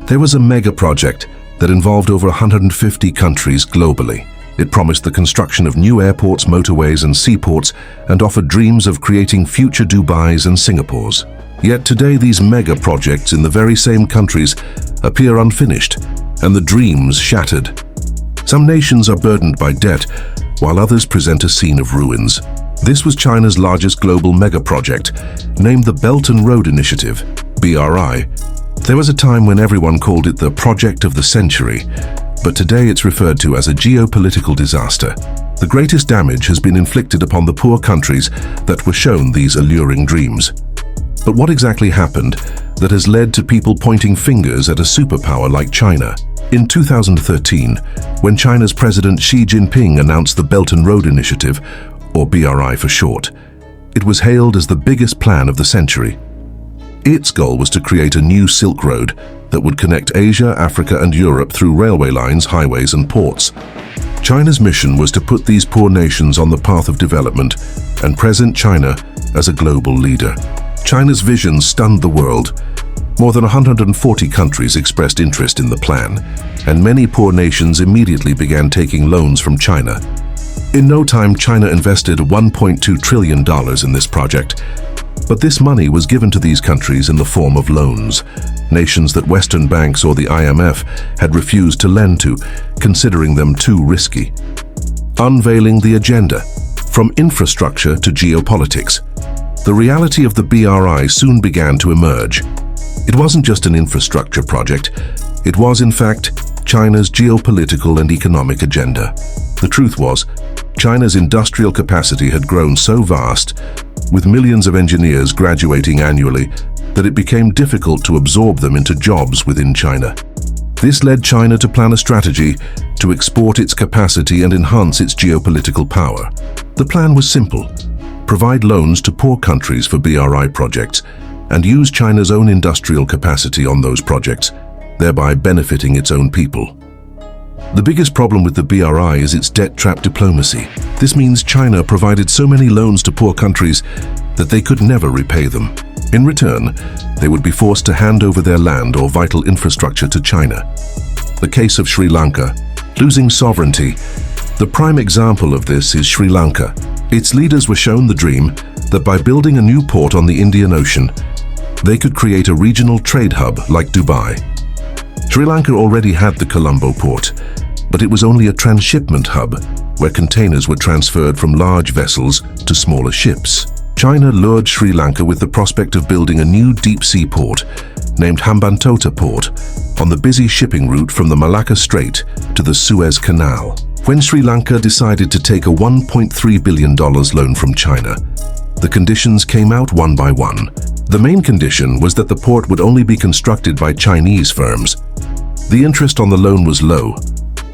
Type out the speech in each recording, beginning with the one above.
There was a mega project that involved over 150 countries globally. It promised the construction of new airports, motorways and seaports, and offered dreams of creating future Dubais and Singapores. Yet today these mega projects in the very same countries appear unfinished, and the dreams shattered. Some nations are burdened by debt, while others present a scene of ruins. This was China's largest global mega project, named the Belt and Road Initiative, BRI. There was a time when everyone called it the project of the century, but today it's referred to as a geopolitical disaster. The greatest damage has been inflicted upon the poor countries that were shown these alluring dreams. But what exactly happened that has led to people pointing fingers at a superpower like China? In 2013, when China's President Xi Jinping announced the Belt and Road Initiative, or BRI for short, it was hailed as the biggest plan of the century. Its goal was to create a new Silk Road that would connect Asia, Africa and Europe through railway lines, highways and ports. China's mission was to put these poor nations on the path of development and present China as a global leader. China's vision stunned the world. More than 140 countries expressed interest in the plan, and many poor nations immediately began taking loans from China. In no time, China invested $1.2 trillion in this project, but this money was given to these countries in the form of loans, nations that Western banks or the IMF had refused to lend to, considering them too risky. Unveiling the agenda, from infrastructure to geopolitics. The reality of the BRI soon began to emerge. It wasn't just an infrastructure project, it was in fact China's geopolitical and economic agenda. The truth was, China's industrial capacity had grown so vast, with millions of engineers graduating annually, that it became difficult to absorb them into jobs within China. This led China to plan a strategy to export its capacity and enhance its geopolitical power. The plan was simple: provide loans to poor countries for BRI projects, and use China's own industrial capacity on those projects, thereby benefiting its own people. The biggest problem with the BRI is its debt trap diplomacy. This means China provided so many loans to poor countries that they could never repay them. In return, they would be forced to hand over their land or vital infrastructure to China. The case of Sri Lanka, losing sovereignty. The prime example of this is Sri Lanka. Its leaders were shown the dream that by building a new port on the Indian Ocean, they could create a regional trade hub like Dubai. Sri Lanka already had the Colombo port, but it was only a transshipment hub where containers were transferred from large vessels to smaller ships. China lured Sri Lanka with the prospect of building a new deep-sea port named Hambantota Port on the busy shipping route from the Malacca Strait to the Suez Canal. When Sri Lanka decided to take a $1.3 billion loan from China, the conditions came out one by one. The main condition was that the port would only be constructed by Chinese firms. The interest on the loan was low,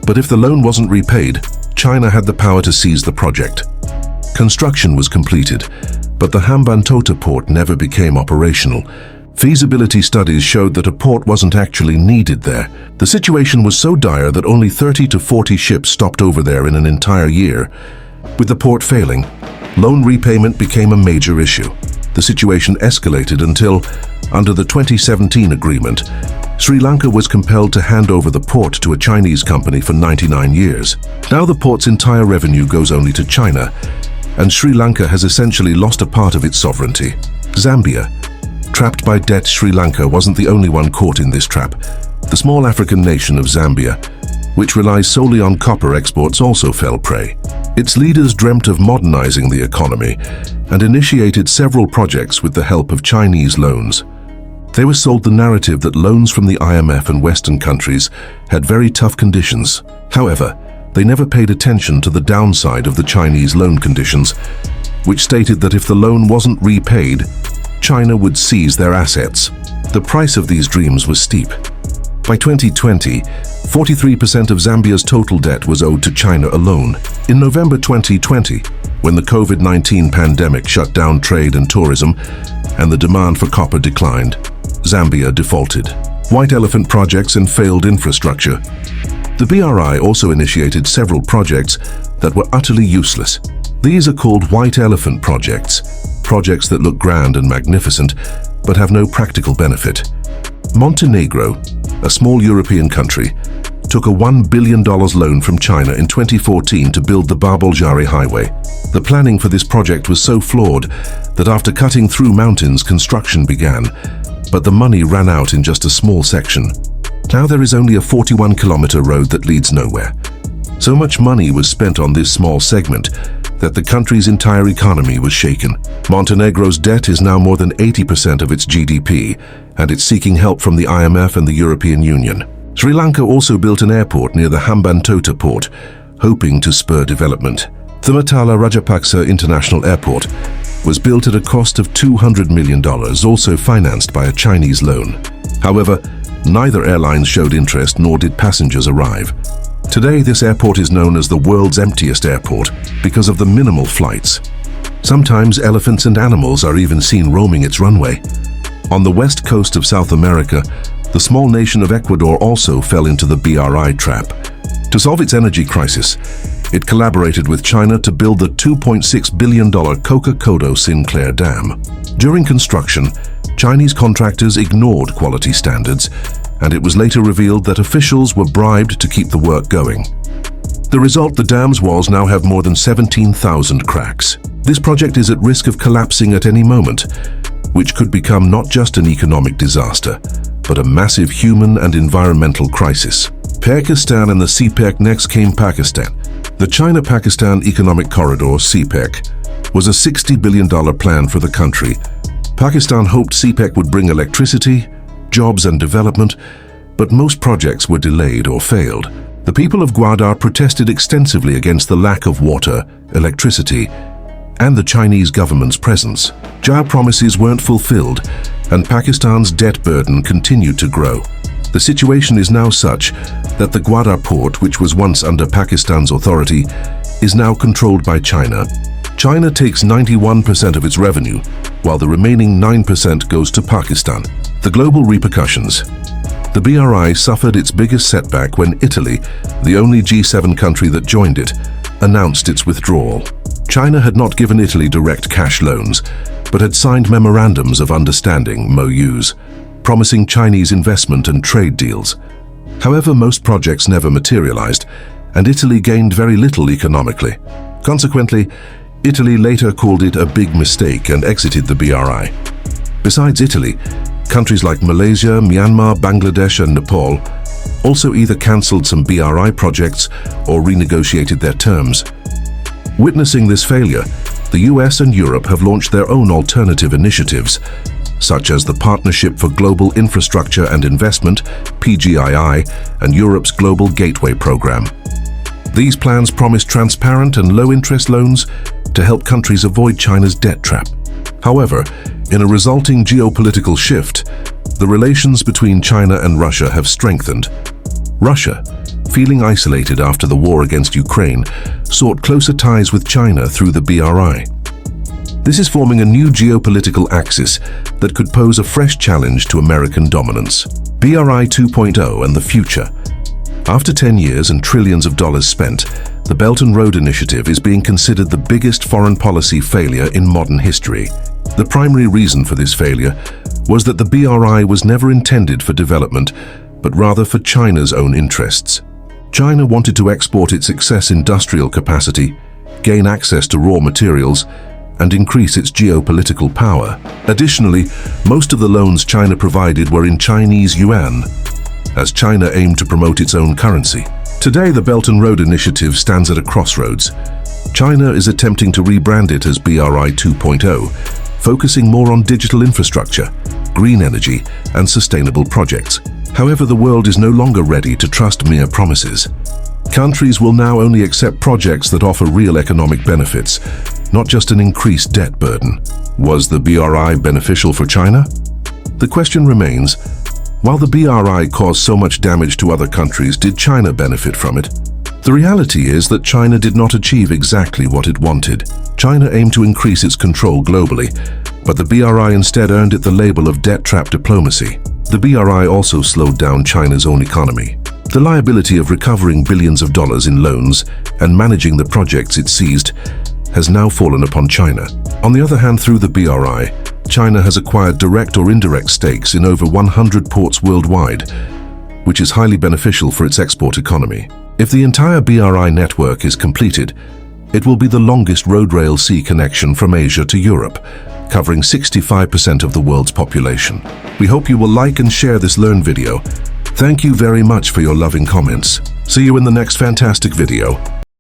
but if the loan wasn't repaid, China had the power to seize the project. Construction was completed, but the Hambantota port never became operational. Feasibility studies showed that a port wasn't actually needed there. The situation was so dire that only 30 to 40 ships stopped over there in an entire year. With the port failing, loan repayment became a major issue. The situation escalated until, under the 2017 agreement, Sri Lanka was compelled to hand over the port to a Chinese company for 99 years. Now the port's entire revenue goes only to China, and Sri Lanka has essentially lost a part of its sovereignty. Zambia. Trapped by debt, Sri Lanka wasn't the only one caught in this trap. The small African nation of Zambia, which relies solely on copper exports, also fell prey. Its leaders dreamt of modernizing the economy and initiated several projects with the help of Chinese loans. They were sold the narrative that loans from the IMF and Western countries had very tough conditions. However, they never paid attention to the downside of the Chinese loan conditions, which stated that if the loan wasn't repaid, China would seize their assets. The price of these dreams was steep. By 2020, 43% of Zambia's total debt was owed to China alone. In November 2020, when the COVID-19 pandemic shut down trade and tourism, and the demand for copper declined, Zambia defaulted. White elephant projects and failed infrastructure. The BRI also initiated several projects that were utterly useless. These are called white elephant projects, projects that look grand and magnificent, but have no practical benefit. Montenegro, a small European country, took a $1 billion loan from China in 2014 to build the Bab-el-Jari highway. The planning for this project was so flawed that after cutting through mountains, construction began, but the money ran out in just a small section. Now there is only a 41-kilometer road that leads nowhere. So much money was spent on this small segment that the country's entire economy was shaken. Montenegro's debt is now more than 80% of its GDP, and it's seeking help from the IMF and the European Union. Sri Lanka also built an airport near the Hambantota Port, hoping to spur development. The Matala Rajapaksa International Airport was built at a cost of $200 million, also financed by a Chinese loan. However, neither airline showed interest nor did passengers arrive. Today, this airport is known as the world's emptiest airport because of the minimal flights. Sometimes elephants and animals are even seen roaming its runway. On the west coast of South America, the small nation of Ecuador also fell into the BRI trap. To solve its energy crisis, it collaborated with China to build the $2.6 billion Coca-Codo Sinclair Dam. During construction, Chinese contractors ignored quality standards, and it was later revealed that officials were bribed to keep the work going. The result, the dam's walls now have more than 17,000 cracks. This project is at risk of collapsing at any moment, which could become not just an economic disaster, but a massive human and environmental crisis. Pakistan and the CPEC. Next came Pakistan. The China-Pakistan Economic Corridor, CPEC, was a $60 billion plan for the country. Pakistan hoped CPEC would bring electricity, jobs and development, but most projects were delayed or failed. The people of Gwadar protested extensively against the lack of water, electricity, and the Chinese government's presence. Job promises weren't fulfilled, and Pakistan's debt burden continued to grow. The situation is now such that the Gwadar port, which was once under Pakistan's authority, is now controlled by China. China takes 91% of its revenue, while the remaining 9% goes to Pakistan. The global repercussions. The BRI suffered its biggest setback when Italy, the only G7 country that joined it, announced its withdrawal. China had not given Italy direct cash loans, but had signed memorandums of understanding, MOUs, promising Chinese investment and trade deals. However, most projects never materialized, and Italy gained very little economically. Consequently, Italy later called it a big mistake and exited the BRI. Besides Italy, countries like Malaysia, Myanmar, Bangladesh, and Nepal also either cancelled some BRI projects or renegotiated their terms. Witnessing this failure, the US and Europe have launched their own alternative initiatives, such as the Partnership for Global Infrastructure and Investment, PGII, and Europe's Global Gateway Program. These plans promise transparent and low-interest loans to help countries avoid China's debt trap. However, in a resulting geopolitical shift, the relations between China and Russia have strengthened. Russia, feeling isolated after the war against Ukraine, sought closer ties with China through the BRI. This is forming a new geopolitical axis that could pose a fresh challenge to American dominance. BRI 2.0 and the future. After 10 years and trillions of dollars spent, the Belt and Road Initiative is being considered the biggest foreign policy failure in modern history. The primary reason for this failure was that the BRI was never intended for development, but rather for China's own interests. China wanted to export its excess industrial capacity, gain access to raw materials, and increase its geopolitical power. Additionally, most of the loans China provided were in Chinese yuan, as China aimed to promote its own currency. Today, the Belt and Road Initiative stands at a crossroads. China is attempting to rebrand it as BRI 2.0, focusing more on digital infrastructure, green energy, and sustainable projects. However, the world is no longer ready to trust mere promises. Countries will now only accept projects that offer real economic benefits, not just an increased debt burden. Was the BRI beneficial for China? The question remains, while the BRI caused so much damage to other countries, did China benefit from it? The reality is that China did not achieve exactly what it wanted. China aimed to increase its control globally, but the BRI instead earned it the label of debt trap diplomacy. The BRI also slowed down China's own economy. The liability of recovering billions of dollars in loans and managing the projects it seized has now fallen upon China. On the other hand, through the BRI, China has acquired direct or indirect stakes in over 100 ports worldwide, which is highly beneficial for its export economy. If the entire BRI network is completed, it will be the longest road rail sea connection from Asia to Europe, covering 65% of the world's population. We hope you will like and share this Learn video. Thank you very much for your loving comments. See you in the next fantastic video.